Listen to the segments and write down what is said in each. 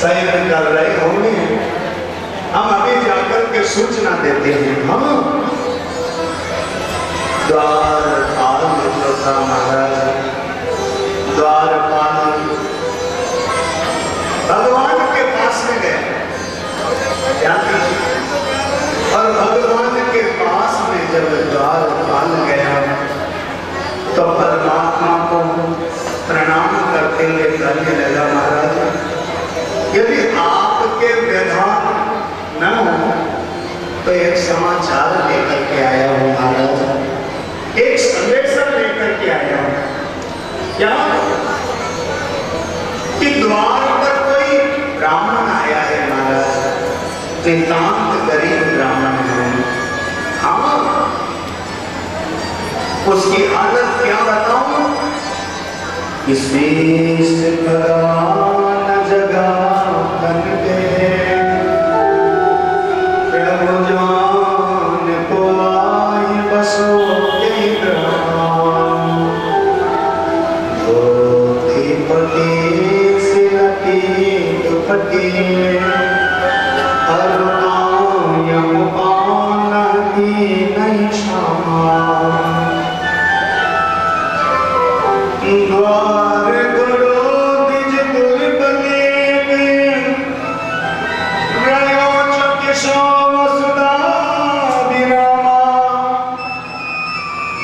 शयन कर रहे होंगे, हम अभी जाकर के सूचना देते हैं। हम द्वारपाल जो था महाराज, द्वारपाल भगवान के पास में गए और भगवान के पास में जब द्वारपाल गया तो परमात्मा को प्रणाम करते हुए कहने लगा, महाराज यदि आपके विधान न हो तो एक समाचार लेकर के आया हूं महाराज, एक संदेश लेकर के आया हूं। क्या कि द्वार पर कोई ब्राह्मण आया है महाराज, नितांत गरीब ब्राह्मण है। हाँ, उसकी हालत क्या बताऊं? विशेष भगवान जगा बन गए, प्रभु जान को आई बसो के ग्राम, धोती पटी सिलटी दुपटी हर आयम पाना की नहीं शाम, द्वार गुरु निज गुर बने रयो चकिशो वसुधा विरामा,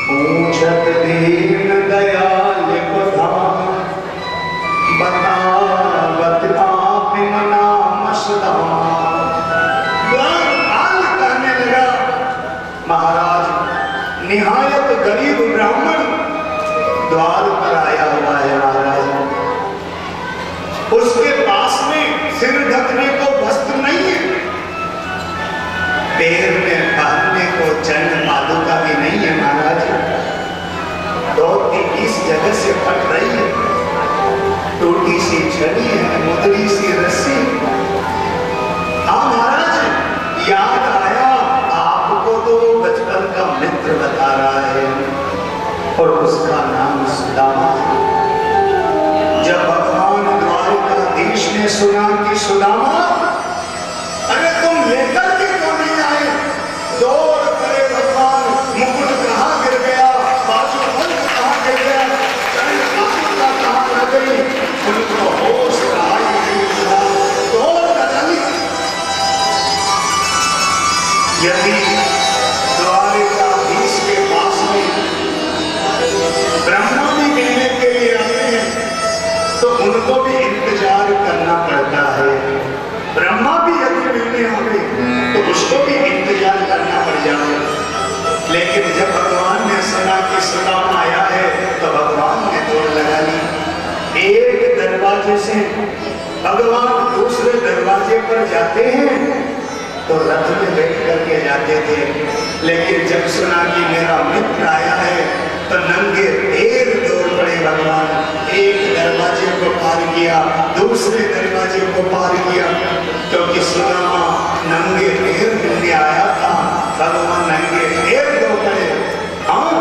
पूछत दीन दयाल कुधा बतावत आप नाम सदा। द्वारपाल कहने लगा, महाराज निहायत गरीब ब्राह्मण द्वार पर आया हुआ है महाराज, उसके पास में सिर ढकने को वस्त्र नहीं है, पैर में पहनने को चरण पादुका भी नहीं है महाराज, धोती इस जगह से फट रही है, टूटी सी छड़ी है, मुदरी सी रस्सी। हाँ महाराज याद आया आपको तो बचपन का मित्र बता रहा है और उसका नाम सुदामा है। जब भगवान द्वारकाधीश ने सुना कि सुदामा अरे तुम लेकर के क्यों नहीं आए, दौड़ करे भगवान, मुकुट कहाँ गिर गया, बाजू बंद कहाँ गिर गया, चरण पादुका कहाँ लग गई, उनको होश कहाँ नहीं मिला, दौड़ कर यदि द्वारकाधीश के पास में ब्रह्मा भी कहने के लिए आते हैं तो उनको भी इंतजार करना पड़ता है, ब्रह्मा भी यदि मिलने आवे तो उसको भी इंतजार करना पड़ जाए। लेकिन जब भगवान ने सुना कि सुदामा आया है तो भगवान ने दौड़ लगा ली। एक दरवाजे से भगवान दूसरे दरवाजे पर जाते हैं तो रथ में बैठ करके जाते थे, लेकिन जब सुना कि मेरा मित्र आया है तो नंगे पैर दौड़ पड़े भगवान, एक दरवाजे को पार किया, दूसरे दरवाजे को पार किया, क्योंकि सुदामा नंगे पैर मिलने आया था, भगवान नंगे पैर दौड़ पड़े। हाँ,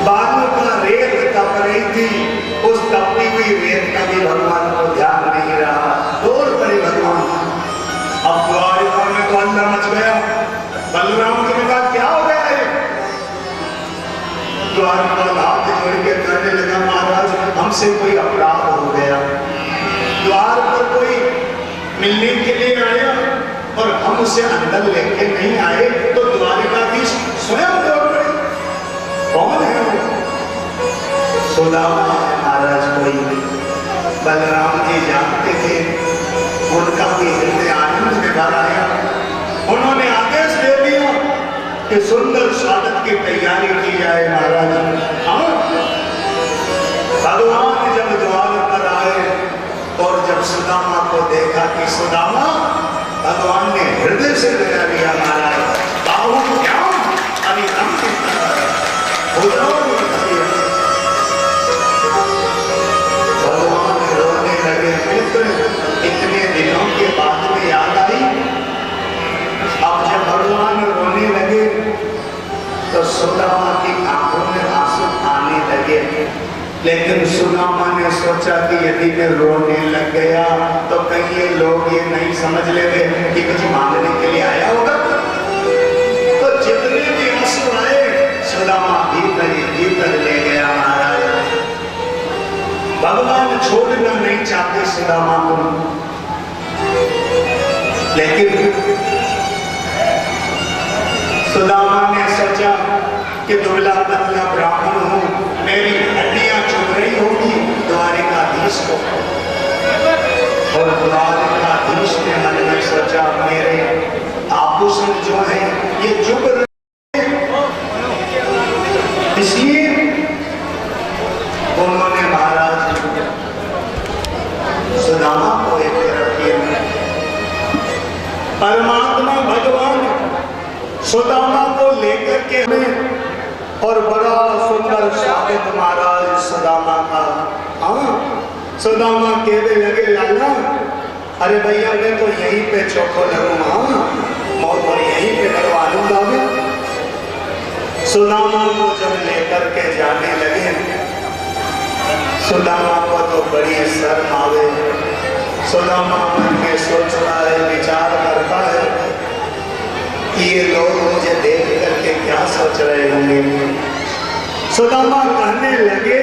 बालों का रेत तप रही थी, उस तपती हुई रेत का भी भगवान को ध्यान नहीं रहा, दौड़ पड़े भगवान। अब द्वारिका में तो अंदर मच गया, बलराम जी ने कहा क्या हो गया है? द्वारपाल हाथ जोड़ के कहने लगा, महाराज हमसे कोई अपराध हो गया, द्वार पर कोई मिलने के लिए आया और हम उसे अंदर लेके नहीं आए तो द्वारकाधीश स्वयं दौड़ पड़े। कौन है वो? सुदामा है महाराज कोई। बलराम जी जानते थे, उनका भी हृदय आनंद में भर आया, उन्होंने आदेश दे दिया कि सुंदर स्वागत की तैयारी की जाए महाराज। हाँ, भगवान जब द्वार पर आए और जब सुदामा को देखा कि सुदामा, भगवान ने हृदय से लगा लिया महाराज, बाहु क्या अभी हम भगवान रोने लगे, मित्र इतने दिनों के बाद में याद आई। अब जब भगवान रोने लगे तो सुदामा की आंखों में आंसू आने लगे, लेकिन सुदामा ने सोचा कि यदि मैं रोने लग गया तो कहीं ये लोग ये नहीं समझ लेते कि कुछ मांगने के लिए आया होगा। तो जितने भी आंसू आए सुदामा भीतर ले गया महाराज। भगवान छोड़ना नहीं चाहते सुदामा को, लेकिन सुदामा ने सोचा कि दुबला पतला ब्राह्मण हूं, मेरी हड्डियां चुभ रही होगी द्वारिकाधीश को। और द्वारिकाधीश ने मन में सोचा मेरे आभूषण जो है ये चुभ रहे, इसलिए उन्होंने महाराज सुदामा को एक तरफ किया। परमात्मा भगवान सुदामा को लेकर के हमें और बड़ा सुंदर स्वागत महाराज सुदामा का। हाँ, सुदामा कहने लगे लाला, अरे भैया मैं तो यहीं पे चौको लगूंगा, मौत पर यहीं पे लगवा लूंगा मैं। सुदामा को जब लेकर के जाने लगे, सुदामा को तो बड़ी शर्म आवे। सुदामा मन में सोचता है, विचार करता है कि ये लोग मुझे देख करके क्या सोच रहे होंगे। सुदामा कहने लगे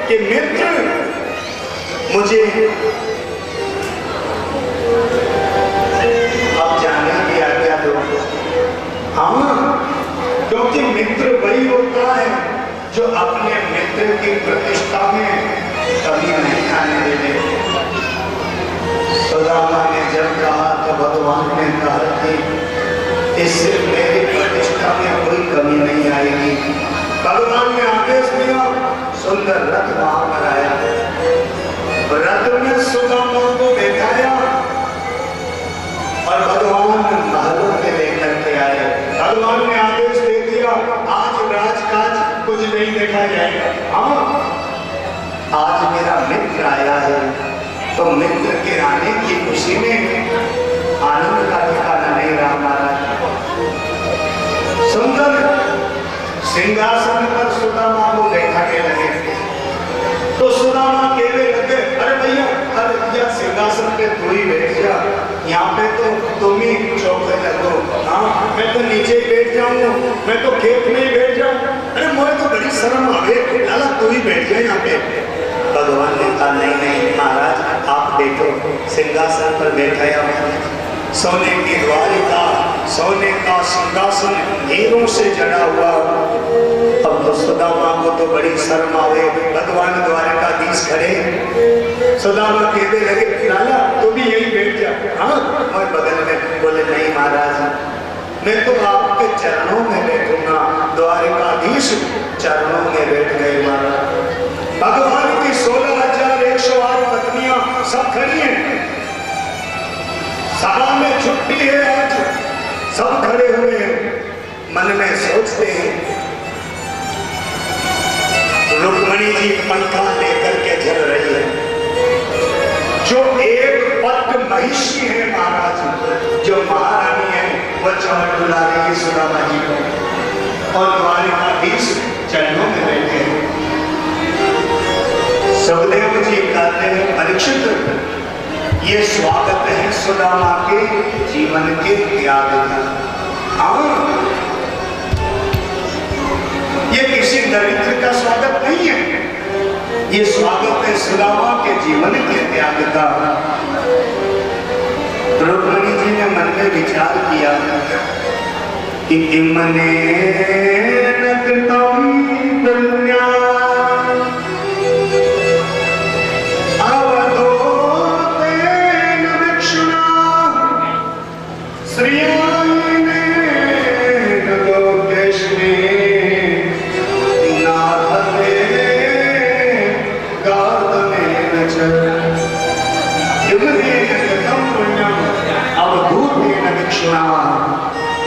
कि मित्र मुझे अब जाने की आज्ञा दो। हाँ, क्योंकि मित्र वही होता है जो अपने मित्र की प्रतिष्ठा में कभी नहीं आने देते। सुदामा ने जब कहा तो भगवान ने कहा कि इससे मेरी प्रतिष्ठा में कोई कमी नहीं आएगी। भगवान ने आदेश दिया, सुंदर रथ वहां पर आया, रथ में सुदामा को बैठाया और भगवान महलों में लेकर के आए। भगवान ने आदेश दे दिया, आज राजकाज कुछ नहीं देखा जाएगा। हाँ, आज मेरा मित्र आया है तो मित्र के आने की खुशी में आनंद का ठिकाना नहीं रहा महाराज। सुंदर सिंहासन पर सुदामा को बैठाने लगे तो सुदामा कहने लगे, अरे भैया, अरे या सिंहासन पे तू ही बैठ जा, यहाँ पे तो तुम ही चौके लगो। हाँ, मैं तो नीचे ही बैठ जाऊंगा, मैं तो खेत में ही बैठ जाऊं। अरे मुझे तो बड़ी शर्म आवे, लाला तू ही बैठ जा यहाँ पे। भगवान ने कहा नहीं नहीं महाराज आप बैठो। सिंहासन पर बैठाया, सोने की द्वारिका, सोने का सिंहासन हीरों से जड़ा हुआ। अब तो सुदामा को तो बड़ी शर्म आवे, भगवान द्वारिकाधीश खड़े। सुदामा कहने लगे, लाला तू भी यही बैठ जा। हाँ, और बगल में बोले नहीं महाराज, मैं तो आपके चरणों में बैठूंगा। द्वारिकाधीश चरणों में बैठ गए महाराज। भगवान की 16,108 पत्नियां सब खड़ी हैं, सभा में छुट्टी है आज, सब खड़े हुए हैं। मन में सोचते हैं, रुक्मणी जी पंखा लेकर के चल रही है, जो एक पट महिषी है महाराज, जो महारानी है वह चमट बुला रही है सुदामा जी को, और द्वारिकाधीश चरणों में बैठे हैं। सुखदेव जी कहते हैं, परीक्षित ये स्वागत है सुदामा के जीवन के त्याग का। ये किसी दरिद्र का स्वागत नहीं है, ये स्वागत है सुदामा के जीवन के त्याग का। रुक्मणी जी ने मन में विचार किया कि इमने नकृतम पुण्या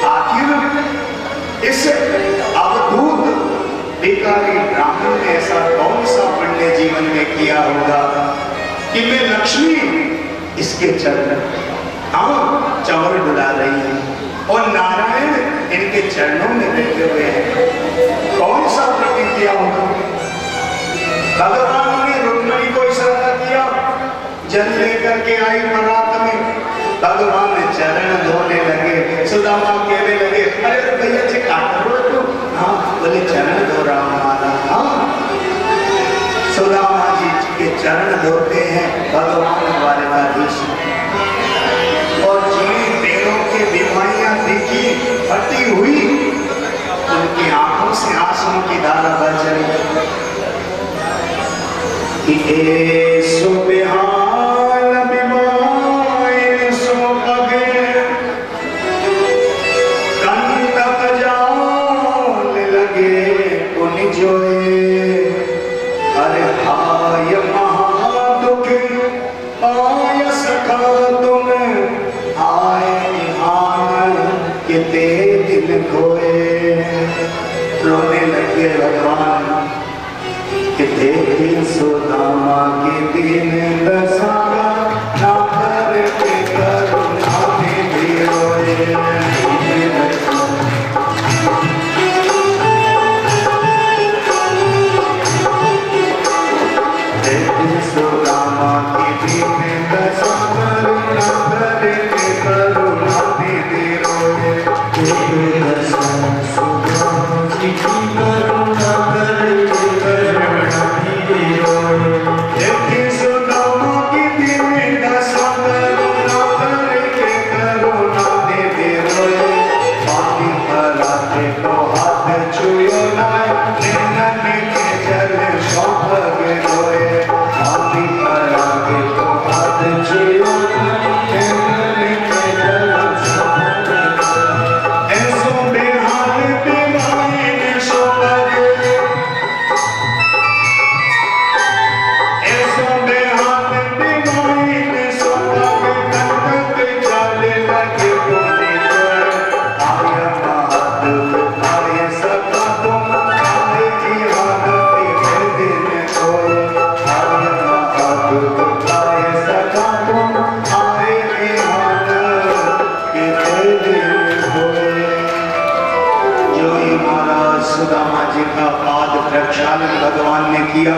आखिर इस अवधूत बेकारी ब्राह्मण ने ऐसा कौन सा पुण्य जीवन में किया होगा कि मैं लक्ष्मी इसके चरण चवर डुला रही है और नारायण इनके चरणों में बैठे हुए हैं। कौन सा पुण्य किया होगा? भगवान ने रुक्मणी को इस जल लेकर के आई बारात में, भगवान चरण धोने लगे। सुदामा कहने लगे, अरे भैया जी काट लो तो। हाँ बोले चरण धो रहा हमारा। हाँ सुदामा जी के चरण धोते हैं भगवान द्वारकाधीश। और जिन्हें पैरों की बीमारियां दिखी फटी हुई, उनकी आंखों से आंसुओं की धारा बह चली। सो बेहाल बीमार सो पगे कंटक जान लगे कुन जोए। अरे हाय महादुख आय सखा तुम आए निहान किते दिल खोए। रोने लगे भगवान कि देखी सुदामा के दिन दशा ना करके करुणा में भी रोए। देखी सुदामा के दिन दशा करुणा करके करुणा में भी रोए। प्रक्षालन भगवान ने किया,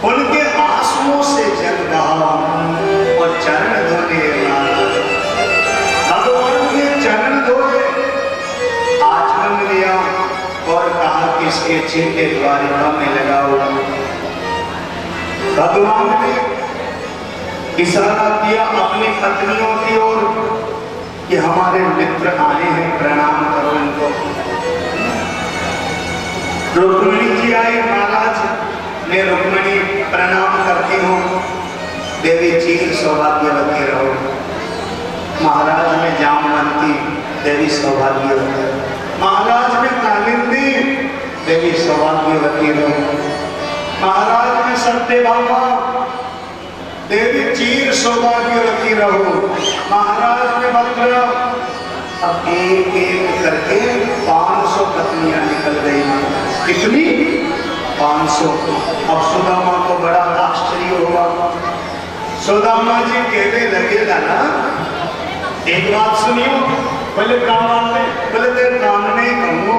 उनके आंसुओं से जल बहा और चरण धोने भगवान के चरण धोए, आचमन लिया और कहा कि इसके चिन्ह द्वारिका में लगाओ। भगवान ने इशारा किया अपनी पत्नियों की ओर कि हमारे मित्र आए हैं, प्रणाम करो इनको। रुक्मिणी जी आई, महाराज मैं रुक्मिणी प्रणाम करती हूँ। देवी चीर सौभाग्यवती रहो। महाराज में जामवंती, देवी सौभाग्यवती। महाराज में कालिंदी, देवी सौभाग्यवती रहो। महाराज में सत्यभामा, देवी चीर सौभाग्यवती रहो। महाराज में भद्र। अब एक एक करके 500 पत्नियां निकल गई। कितनी? 500। अब सुदामा को बड़ा आश्चर्य हुआ। सुदामा जी कहने लगे ना, एक बात सुनियो। बोले कान में, बोले तेरे कान में कहूँ।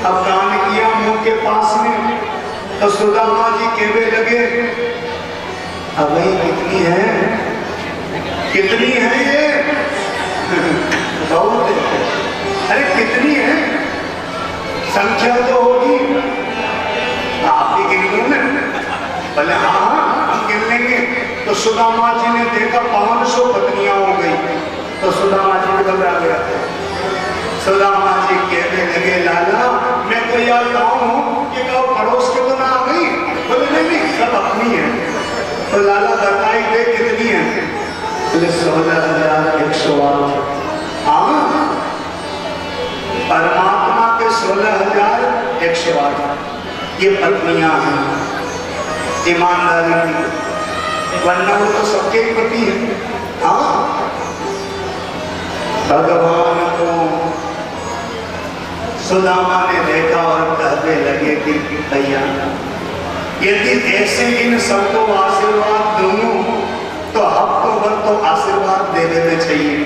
अब कान किया मुंह के पास में, तो सुदामा जी कहने लगे अब कितनी है, कितनी है ये? बहुत है। अरे कितनी है? संख्या तो होगी, आप भी गिन लो ना। बोले हाँ हम गिन लेंगे। तो सुदामा जी ने देखा 500 पत्नियां हो गई, तो सुदामा जी घबरा गया। सुदामा जी कहने लगे लाला मैं तो यह कहूँ कि कहो पड़ोस के तो ना आ गई। बोले नहीं सब अपनी है। तो लाला बताई दे कितनी है? बोले 16,108। हाँ परमात्मा के 16,108 ये पत्नियां हैं। ईमानदारी वरना वो तो सबके ही पति है। हाँ भगवान को सुदामा ने देखा और कहने लगे कि भैया यदि ऐसे इन सबको आशीर्वाद दूं तो हफ्तों भर तो आशीर्वाद दे देने चाहिए।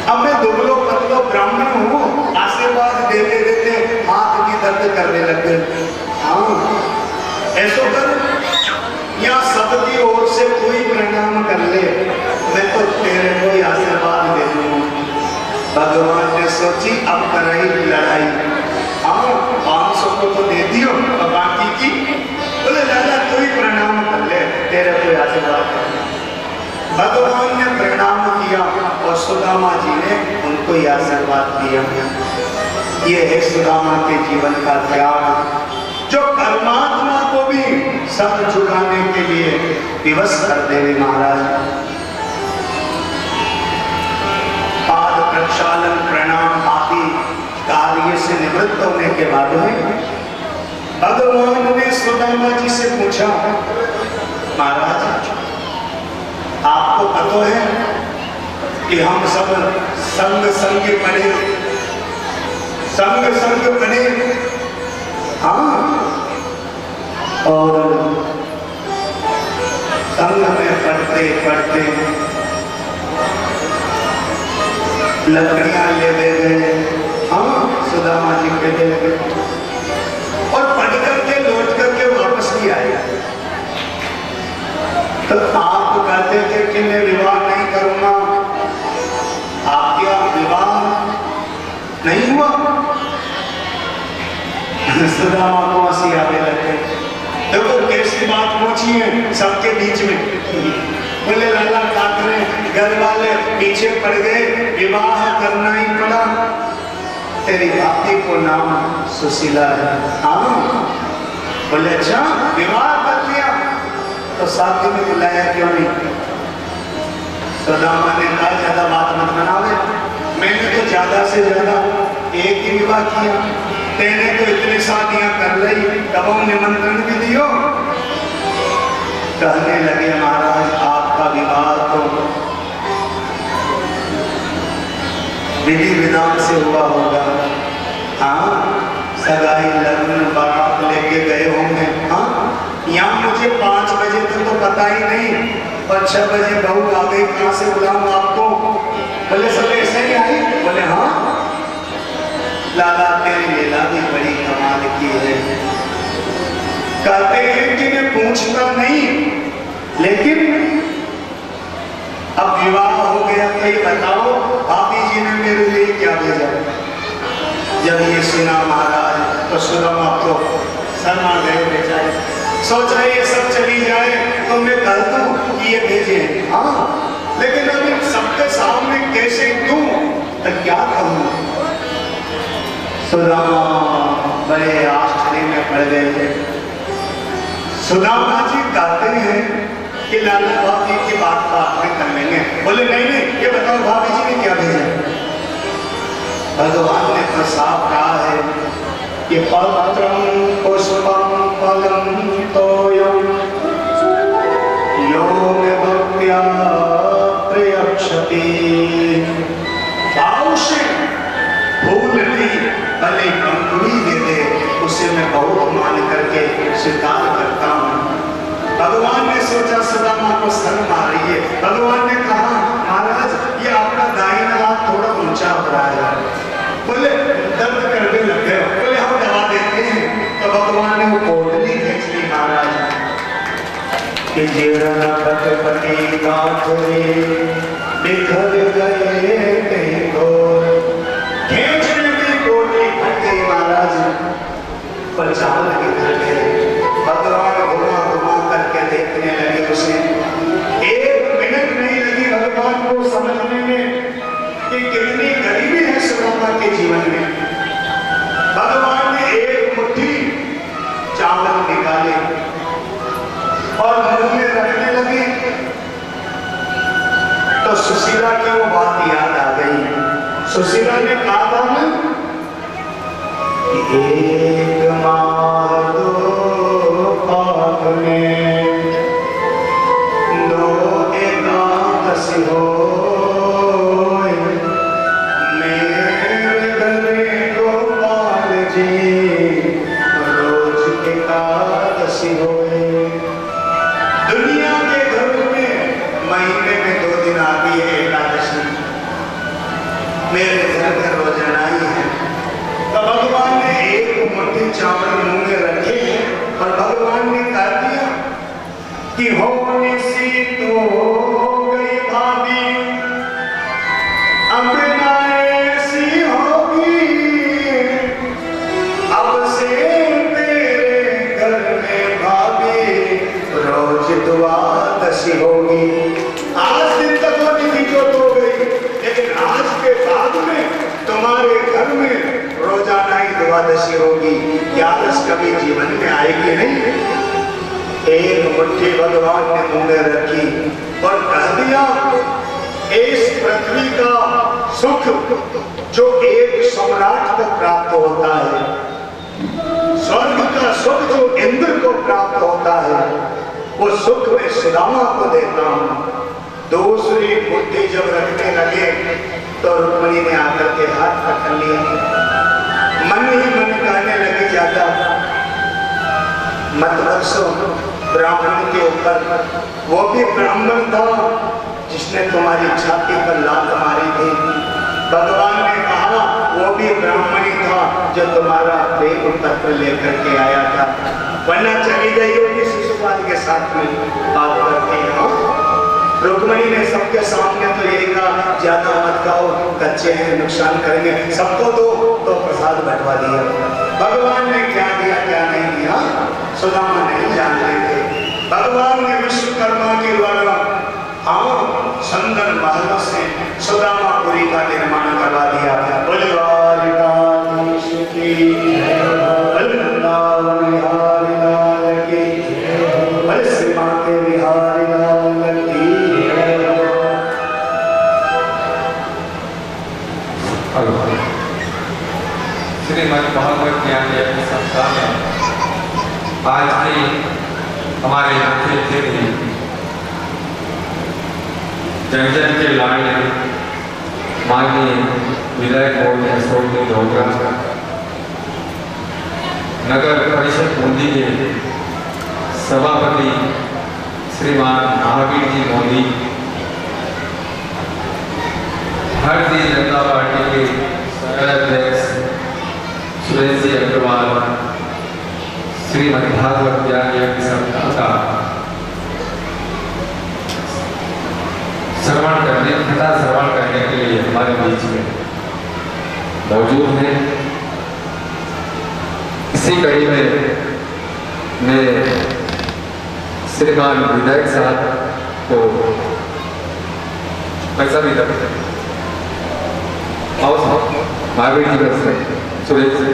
अब मैं दुबलो पतलो ब्राह्मण हूँ, आशीर्वाद देते देते हाथ की दर्द करने लग गए। हाँ ऐसा कर, या सबकी ओर से कोई प्रणाम कर ले, मैं तो तेरे को ही आशीर्वाद दे दूँ। भगवान ने सोची अब कराई लड़ाई, हाँ 500 को तो दे दियो, अब बाकी की बोले लाला तू ही प्रणाम कर ले, तेरे को आशीर्वाद कर। भगवान ने प्रणाम किया और सुदामा जी ने उनको ही आशीर्वाद दिया। ये है सुदामा के जीवन का त्याग, जो परमात्मा को भी सब झुकाने के लिए विवश कर देवे महाराज। पाद प्रक्षालन प्रणाम आदि कार्य से निवृत्त होने के बाद में भगवान ने सुदामा जी से पूछा, महाराज आपको पता है कि हम सब संग बने, हाँ, और संग में पढ़ते पढ़ते लकड़ियां ले गए, हाँ सुदामा जी के ले गए, और पढ़ करके लौट करके वापस भी आए। तो आप कहते थे कि मैं विवाह नहीं करूंगा, आपके विवाह नहीं हुआ। सुदामा को हंसी आने लगे, देखो कैसी बात पहुंची है सबके बीच में। बोले लाला क्या करें, घर वाले पीछे पड़ गए, विवाह करना ही पड़ा। तेरी भाभी को नाम सुशीला है, हाँ। बोले अच्छा विवाह कर लिया, तो शादी में बुलाया क्यों नहीं? सुदामा ने कहा ज्यादा बात मत बनावे, मैंने तो ज्यादा से ज्यादा एक ही विवाह किया, तेने तो इतनी शादियां कर ली, तब निमंत्रण भी दियो। कहने लगे महाराज आपका विवाह तो विधि विधान से हुआ होगा, हाँ सगाई लगन बारात लेके गए होंगे, हाँ यहाँ मुझे 5 बजे तक तो पता ही नहीं, और 6 बजे बहू आ गई, कहाँ से बुलाऊं आपको? बोले सब ऐसे ही आई? बोले हाँ। लाला तेरी लीला भी बड़ी कमाल की है। कहते हैं कि मैं पूछता नहीं, लेकिन अब विवाह हो गया, तो ये बताओ भाभी जी ने मेरे लिए क्या भेजा? जब ये सुना महाराज तो सुदामा को शर्मा गए बेचारे, सोच रहे ये सब चली जाए तो मैं कह दूं कि ये भेजे, हाँ, लेकिन अभी सबके सामने कैसे दूं, तो क्या कहूं? सुदामा बड़े आश्चर्य में पड़ गए थे। सुदामा जी कहते हैं कि लाला भाभी की बात बाद में कर लेंगे। बोले नहीं नहीं, ये बताओ भाभी जी ने क्या भेजा? भगवान ने तो साफ कहा है कि पत्रम पुष्पम फलम तोयम यो मे भक्त्या प्रयक्षति। आवश्य फूल नहीं भले कंकुड़ी दे दे, उसे मैं बहुत मान करके स्वीकार करता हूँ। भगवान ने सोचा सुदामा को शर्म आ रही है। भगवान ने कहा महाराज ये आपका दाहिना हाथ थोड़ा ऊंचा हो रहा है। बोले दर्द करने लग गए, बोले हम दबा देते हैं। तो भगवान ने वो पोटली खींच ली महाराज कि जीवन पति गांठे बिखर गए कहीं दूर। खींचने की पोटली फट गई महाराज, पर चावल बिखर गए। भगवान घुमा घुमा करके देखने लगे उसे। 1 मिनट नहीं लगी भगवान को समझने में कि कितनी गरीबी है सुदामा के जीवन में। भगवान ने एक मुट्ठी चावल निकाले और मुंह में रखने लगे, तो सुशीला की वो बात याद आ गई। सुशीला ने कहा था ना कि 1 माह 2 पाप में 2 एकादशी हो, दुनिया के घरों में महीने में 2 दिन आती है एकादशी, मेरे घर में रोजाना ही है। तो भगवान ने एक मुट्ठी चावल मुंह में रखे और भगवान ने कह दिया कि होने सी तो हो गई भाभी, अब ना ऐसी होगी, अब से तेरे घर में भाभी रोज द्वादशी होगी। आज दिन तक वो निधि जो हो गई, लेकिन आज के बाद में तुम्हारे घर में रोजाना ही द्वादशी होगी। क्या रस कभी जीवन में आएगी नहीं? एक मुट्ठी भगवान ने मुंह में रखी और कह दिया, इस पृथ्वी का सुख जो एक सम्राट को प्राप्त होता है, स्वर्ग का सुख जो इंद्र को प्राप्त होता है, वो सुख में सुदामा को देता हूं। दूसरी मुट्ठी जब रखने लगे तो रुक्मिणी ने आकर के हाथ पकड़ लिया। मन ही मन कहने लगी, ज्यादा मत बरसो ब्राह्मण के ऊपर। वो भी ब्राह्मण था जिसने तुम्हारी छाती पर लात मारी थी। भगवान ने कहा वो भी ब्राह्मण ही था जो तुम्हारा प्रेम पत्र लेकर के आया था, वरना चली गई होगी शिशुपाल के साथ में बात करते हैं। रुक्मिणी ने सबके सामने तो यही कहा, ज्यादा मत खाओ, कच्चे हैं, नुकसान करेंगे, सबको दो तो प्रसाद बंटवा दिया। भगवान ने क्या दिया क्या नहीं दिया सुदामा नहीं जान रहे थे। भगवान ने विश्वकर्मा के द्वारा सुंदर महलों से सुदामापुरी का निर्माण करवा दिया। श्रीमद् भागवत ज्ञान यज्ञ संस्था में आज की हमारे अतिथि जन के लाडले माननीय विधायक महोदय अशोक डोगरा, नगर परिषद बूंदी के सभापति श्रीमान महावीर जी मोदी, भारतीय जनता पार्टी के अध्यक्ष सुरेश जी अग्रवाल, श्रीमद् भागवत ज्ञान यज्ञ संस्था का श्रवण करने के लिए हमारे बीच में मौजूद हैं। इसी कड़ी में मैं श्रीमान विधायक साहब को पैसा भी दे और महावीर जी का सुरेश जी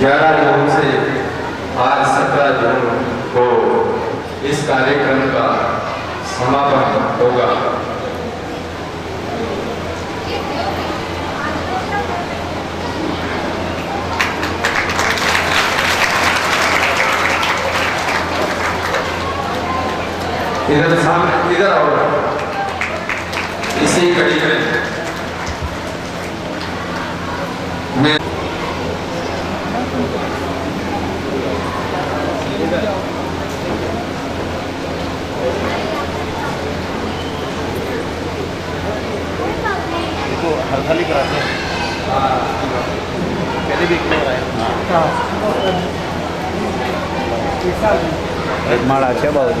जून से आज 17 जून को इस कार्यक्रम का समापन होगा। इधर सामने इधर आओ। इसी कड़ी में मैं हर खाली कराते हैं। पहले भी माड़ा अच्छा बहुत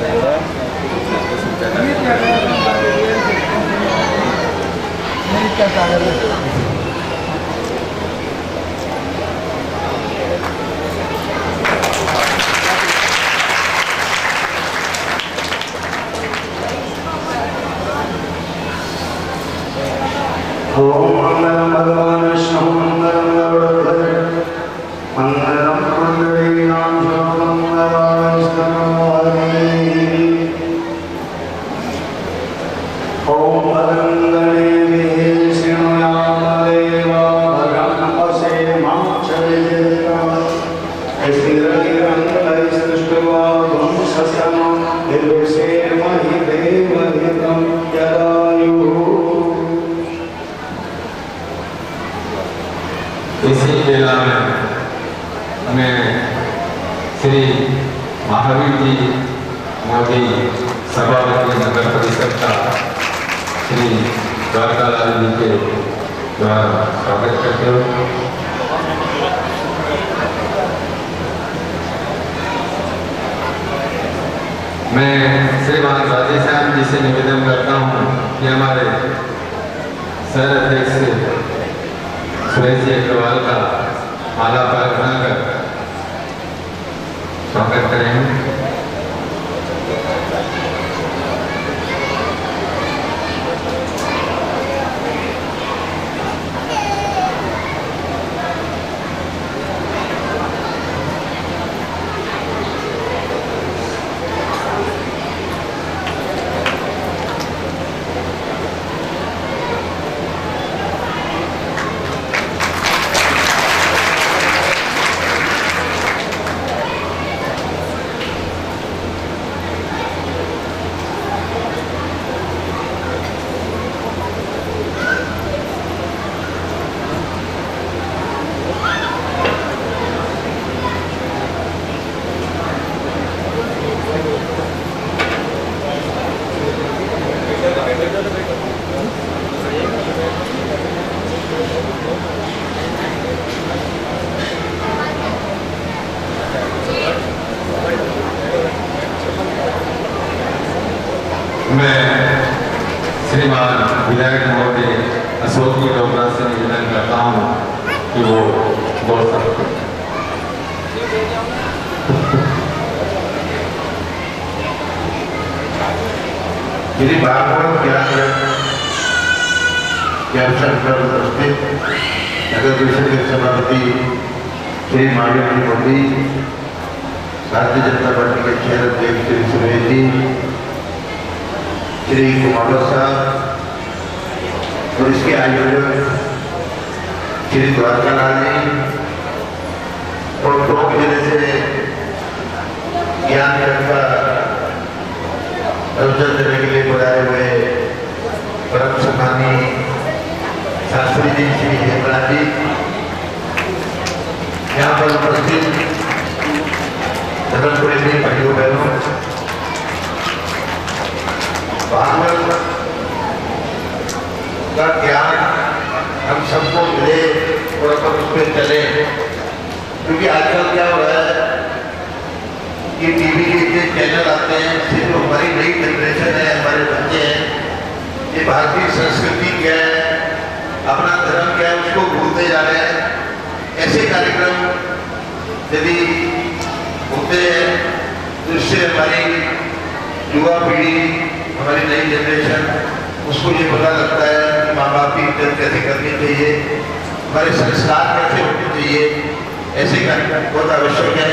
ओम मंगलम भगवान विष्णु मंगलम गरुड़ध्वज मंगलम पुंडरीकाक्ष मंगलाय स्तनोहरि। ओम भद्रं गणेभिः शृणुयाम देवा भद्रं पश्येमाक्षभिर्यजत्राः स्थिरैरङ्गैः सृष्ट्वा ध्वंसस्तनो निर्विषेमहि सभापति नगर परिषद का श्री द्वारकालाल जी के द्वारा स्वागत करते हो। मैं श्रीमान राधेश्याम जी से निवेदन करता हूं कि हमारे शहर अध्यक्ष सुरेश जी अग्रवाल का माला पहना कर स्वागत करें। मैं श्रीमान विधायक महोदय अशोक जी डोगरा से निवेदन करता हूँ कि वो बोल सकते हैं। श्री भागवत ज्ञान के अवसर पर उपस्थित नगर परिषद के सभापति श्री माधव जी मोदी, भारतीय जनता पार्टी के शहर अध्यक्ष श्री सुरेश जी, श्री कुमार साहब और इसके आयोजक श्री द्वारकालाल जी और टोंक जिले से ज्ञान का अवसर देने के लिए बुलाए हुए परम सम्मानी शास्त्री जी श्री हेमला जी, यहाँ पर उपस्थित धर्म प्रेमी भाइयों बहनों, भागवत का ज्ञान हम सबको मिले और अपन उस पर चले, क्योंकि आजकल क्या हो रहा है कि टीवी के इतने चैनल आते हैं, सिर्फ हमारी नई जनरेशन है, हमारे बच्चे हैं, ये भारतीय संस्कृति क्या है, अपना धर्म क्या है, उसको भूलते जा रहे हैं। ऐसे कार्यक्रम यदि होते हैं तो इससे हमारी युवा पीढ़ी, हमारी नई जनरेशन, उसको ये पता लगता है कि माँ बाप की इज्जत कैसे करनी चाहिए, हमारे संस्कार कैसे होने चाहिए। ऐसे कार्यक्रम बहुत आवश्यक है।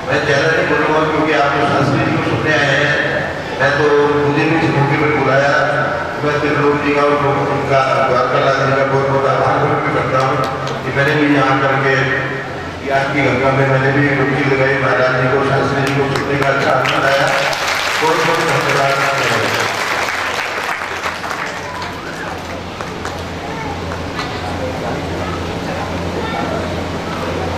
मैं ज़्यादा नहीं बोलूँगा क्योंकि आप जो शास्त्री जी को सुनने आए हैं, मैं तो मुझे भी इस मौके पर बुलाया, मैं त्रिलोक जी का और उनका द्वारकालाल जी का बहुत बहुत आभार व्यक्त करता हूँ कि मैंने भी यहाँ करके ज्ञान की गंगा में मैंने भी डुबकी लगाई, महाराज जी को, शास्त्री जी को सुनने का अच्छा आनंद आया। बहुत बहुत धन्यवाद।